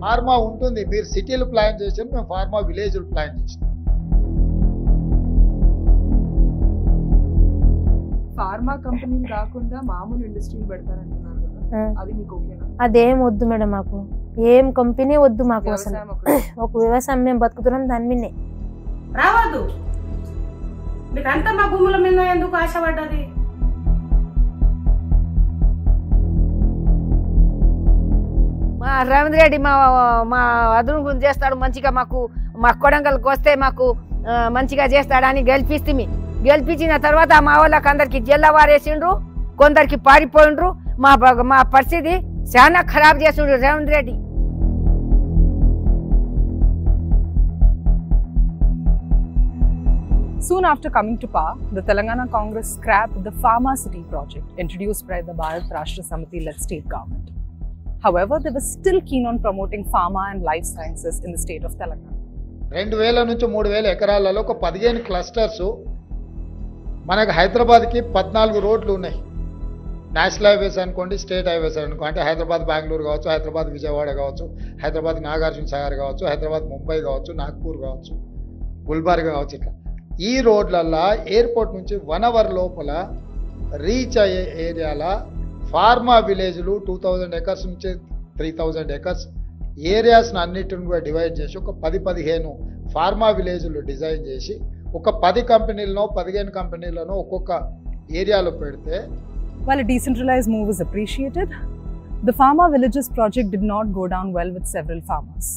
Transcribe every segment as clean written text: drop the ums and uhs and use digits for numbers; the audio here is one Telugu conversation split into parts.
ఫార్మా ఉంటుంది. మీరు సిటీలు ప్లాన్ చేసారు, మేము ఫార్మా విలేజ్లు ప్లాన్ చేసాం. ఫార్మా కంపెనీలు కాకుండా మామూలు ఇండస్ట్రీని పెడతారంటున్నారు కదా, అది మీకు ఓకేనా? అదేం వద్దు మేడం, మాకు ఏం కంపెనీ వద్దు మాకు. అసలు ఒక వ్యవసాయం మేము బతుకుతున్నాం దాని మీదే. రావద్దు, మీకు అంతా మా భూముల మీద ఎందుకు ఆశపడ్డది? మా రేవంత్ రెడ్డి మా అదును గురించి చేస్తాడు మంచిగా, మాకు మా కొడంగల్కి వస్తే మాకు మంచిగా చేస్తాడని గెలిపించిన తర్వాత మా వాళ్ళకి అందరికి జల్లవారేసిండ్రు, కొందరికి పారిపోయిండ్రు. మా పరిస్థితి చాలా ఖరాబ్ చేసిండ్రు Revanth Reddy. Soon after coming to power, the Telangana Congress scrapped the Pharma City project introduced by the Bharat Rashtra Samiti-led state government. However, they were still keen on promoting pharma and life sciences in the state of Telangana. 2000 నుంచి 3000 ఎకరాలలో ఒక 15 క్లస్టర్స్ మనకు హైదరాబాద్కి 14 రోడ్లు ఉన్నాయి. నేషనల్ హైవేస్ అనుకోండి, స్టేట్ హైవేస్ అనుకోండి. అంటే హైదరాబాద్ బెంగళూరు కావచ్చు, హైదరాబాద్ విజయవాడ కావచ్చు, హైదరాబాద్ నాగార్జున సాగర్ కావచ్చు, హైదరాబాద్ ముంబై కావచ్చు, నాగ్పూర్ కావచ్చు, గుల్బర్గా కావచ్చు. ఇట్లా ఈ రోడ్లల్లో ఎయిర్పోర్ట్ నుంచి 1 అవర్ లోపల రీచ్ అయ్యే ఏరియాల ఫార్మా విలేజ్లు 2000 ఎకర్స్ నుంచి 3000 ఎకర్స్ ఏరియాస్ని అన్నిటిని కూడా డివైడ్ చేసి ఒక 10-15 ఫార్మా విలేజ్లు డిజైన్ చేసి ఒక 10 కంపెనీలను 15 కంపెనీలను ఒక్కొక్క ఏరియాలో పెడితే. While a decentralized move is appreciated, the Pharma Villages project did not go down well with several farmers.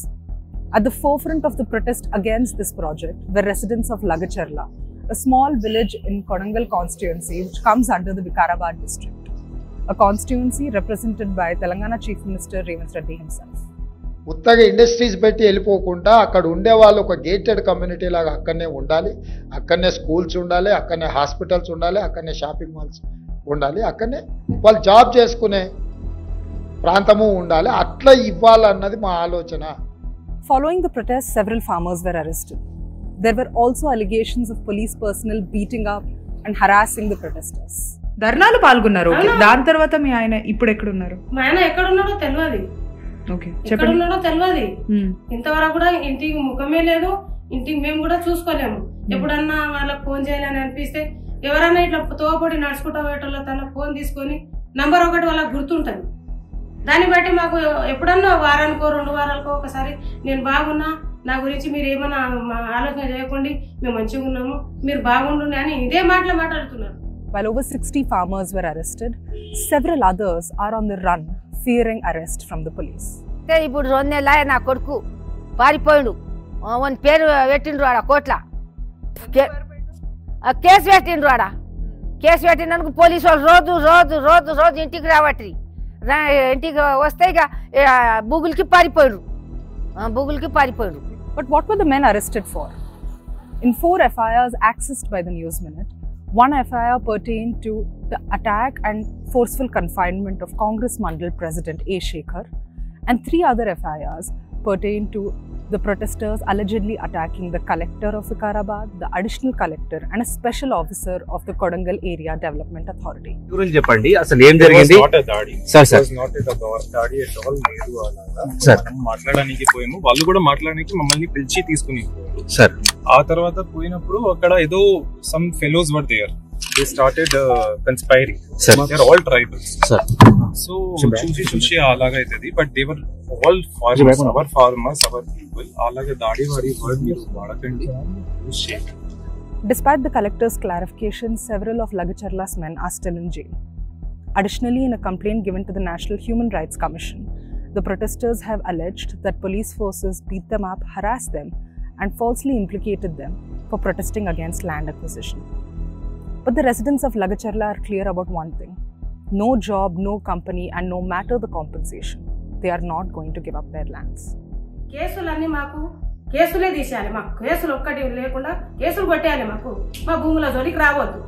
At the forefront of the protest against this project were residents of Lagacharla, a small village in Kodangal constituency which comes under the Vikarabad district, a constituency represented by Telangana Chief Minister Revanth Reddy himself. ఉత్తగా ఇండస్ట్రీస్ పెట్టి వెళ్ళిపోకుండా అక్కడ ఉండే వాళ్ళు ఒక గేటెడ్ కమ్యూనిటీ లాగా అక్కడనే ఉండాలి, అక్కడనే స్కూల్స్ ఉండాలి, అక్కడనే హాస్పిటల్స్ ఉండాలి, అక్కడనే షాపింగ్ మాల్స్ ఉండాలి, అక్కడనే వాళ్ళు జాబ్ చేసుకునే ప్రాంతము ఉండాలి. అట్లా ఇవ్వాలన్నది మా ఆలోచన. Following the protest, several farmers were arrested. There were also allegations of police personnel beating up and harassing the protesters. ధర్నాలు పాల్గొన్నారు. దాని తర్వాత మీ ఆయన ఇప్పుడు ఎక్కడున్నారు? మా ఆయన ఎక్కడున్నాడో తెలియదు. ఎక్కడున్నాడో తెలియదు. ఇంతవరకు కూడా ఇంటికి ముఖమే లేదు, ఇంటికి మేము కూడా చూసుకోలేము. ఎప్పుడన్నా వాళ్ళకి ఫోన్ చేయాలని అనిపిస్తే ఎవరన్నా ఇట్లా తోపడి నడుచుకుంటా పోయేటోళ్ళ తన ఫోన్ తీసుకొని నంబర్ 1 వాళ్ళకి గుర్తుంటది. దాన్ని బట్టి మాకు ఎప్పుడన్నా వారానికో 2 వారాలకో ఒకసారి నేను బాగున్నా, నా గురించి మీరు ఏమన్నా ఆలోచన చేయకండి, మేము మంచిగా ఉన్నాము, మీరు బాగుండు అని ఇదే మాట్లాడుతున్నారు. While over 60 farmers were arrested, several others are on the run, fearing arrest from the police. ఇప్పుడు 2 నెలల నా కొడుకు పారిపోయిండు. వన్ పేరు పెట్టిండ్రు ఆడ కోట్ల కేసు పెట్టిండ్రు. ఆడ కేసు పెట్టినందుకు పోలీసు వాళ్ళు రోజు రోజు రోజు రోజు ఇంటికి రావట్రి. ఇంటికి వస్తే ఇక బూగులకి పారిపోయారు. But what were the men arrested for? In 4 FIRs accessed by the News Minute, 1 FIR pertained to the attack and forceful confinement of Congress Mandal President A. Shekhar, and 3 other FIRs pertained to the protesters allegedly attacking the collector of Vikarabad, the additional collector, and a special officer of the Kodangal Area Development Authority. గురించి చెప్పండి, అసలు ఏం జరిగింది? సార్ మాట్లాడడానికి పోయాము, వాళ్ళు కూడా మాట్లాడడానికి మమ్మల్ని పిలిచి తీసుకుని సార్. ఆ తర్వాత పోయినప్పుడు అక్కడ ఏదో some fellows were there, they started conspiring. They are all tribals. So చూసి అలాగా అవుతుంది. But they were all farmers, our farmers, our people. అలాగే దాడి వర్డ్ మీరు వాడకండి. Despite the collector's clarification, several of Lagacharla's men are still in jail. Additionally, in a complaint given to the National Human Rights Commission, the protesters have alleged that police forces beat them up, harassed them, and falsely implicated them for protesting against land acquisition. But the residents of Lagacharla are clear about one thing: no job, no company, and no matter the compensation, they are not going to give up their lands. కేసులన్నీ మాకు కేసులే తీసేయాలి. మాకు కేసులు ఒక్కటి లేకుండా కేసులు కొట్టేయాలి. మాకు మా భూముల జోలికి రావద్దు.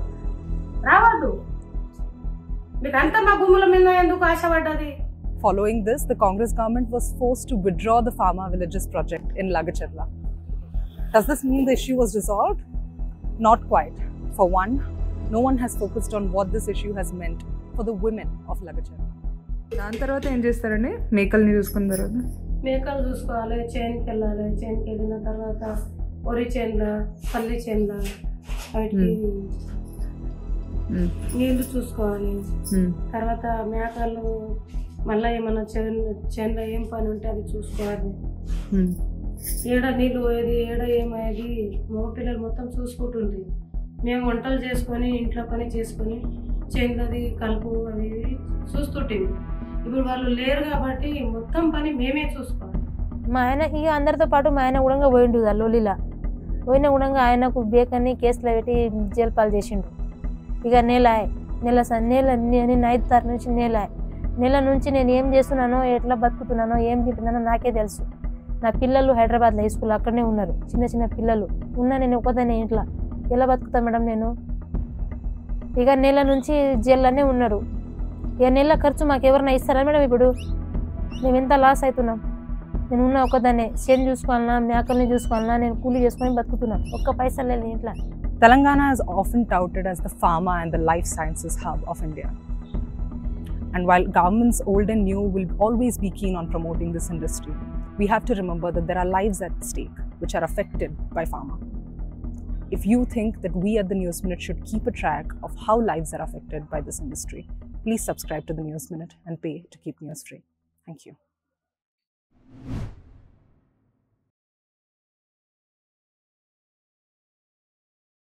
మీకు అంతా మా భూముల మీద ఎందుకు ఆశపడ్డది? Following this, the Congress government was forced to withdraw the Pharma Villages project in Lagacharla. Does this mean the issue was resolved? Not quite. For one, no one has focused on what this issue has meant for the women of Lagacharla. దాని తర్వాత ఏం చేస్తారండి? మేకల్ని చూసుకున్న తర్వాత మేకలు చూసుకోవాలి, చేనుకి వెళ్ళాలి, చేనుకి వెళ్ళిన తర్వాత వరి చేనుల పల్లి చేనుల వాటికి నీళ్లు చూసుకోవాలి. తర్వాత మేకలు మళ్ళీ ఏమన్నా చేనులో ఏం పని ఉంటే అది చూసుకోవాలి. ఏడ నీళ్ళు పోయేది, ఏడ ఏమయ్యేది మగపిల్లలు మొత్తం చూసుకుంటుంది. మేము వంటలు చేసుకొని ఇంట్లో పని చేసుకొని చేనులది కలుపు అవి చూస్తుంటుంది. ఇప్పుడు వాళ్ళు లేరు కాబట్టి మొత్తం పని మేమే చూసుకోవాలి. మా ఆయన ఇక అందరితో పాటు మా ఆయన కూడా పోయిండు లోలీలా. పోయిన కూడా ఆయనకు బేకని కేసులో పెట్టి జైలు పాలు చేసిండు. ఇక నెల నేను 5 తారీఖు నుంచి నెల నుంచి నేను ఏం చేస్తున్నానో, ఎట్లా బతుకుతున్నానో, ఏం తింటున్నానో నాకే తెలుసు. నా పిల్లలు హైదరాబాద్లో హై స్కూల్ అక్కడనే ఉన్నారు, చిన్న పిల్లలు ఉన్నా. నేను ఒకదాన్ని ఇంట్లో ఎలా బతుకుతా మేడం నేను? ఇక నెల నుంచి జైల్లోనే ఉన్నారు. ఇక నెల ఖర్చు మాకు ఎవరైనా ఇస్తారా మేడం? ఇప్పుడు మేము ఎంత లాస్ అవుతున్నాం. నేను ఉన్న ఒకదాన్నే చేను చూసుకోవాలన్నా, మేకల్ని చూసుకోవాలన్నా, నేను కూలీ చేసుకొని బతుకుతున్నాను. ఒక్క పైసలు లేదు ఇంట్లో. Telangana is often touted as the pharma and the life sciences hub of India. And while governments old and new will always be keen on promoting this industry, we have to remember that there are lives at stake which are affected by pharma. If you think that we at the News Minute should keep a track of how lives are affected by this industry, please subscribe to the News Minute and pay to keep news free. Thank you.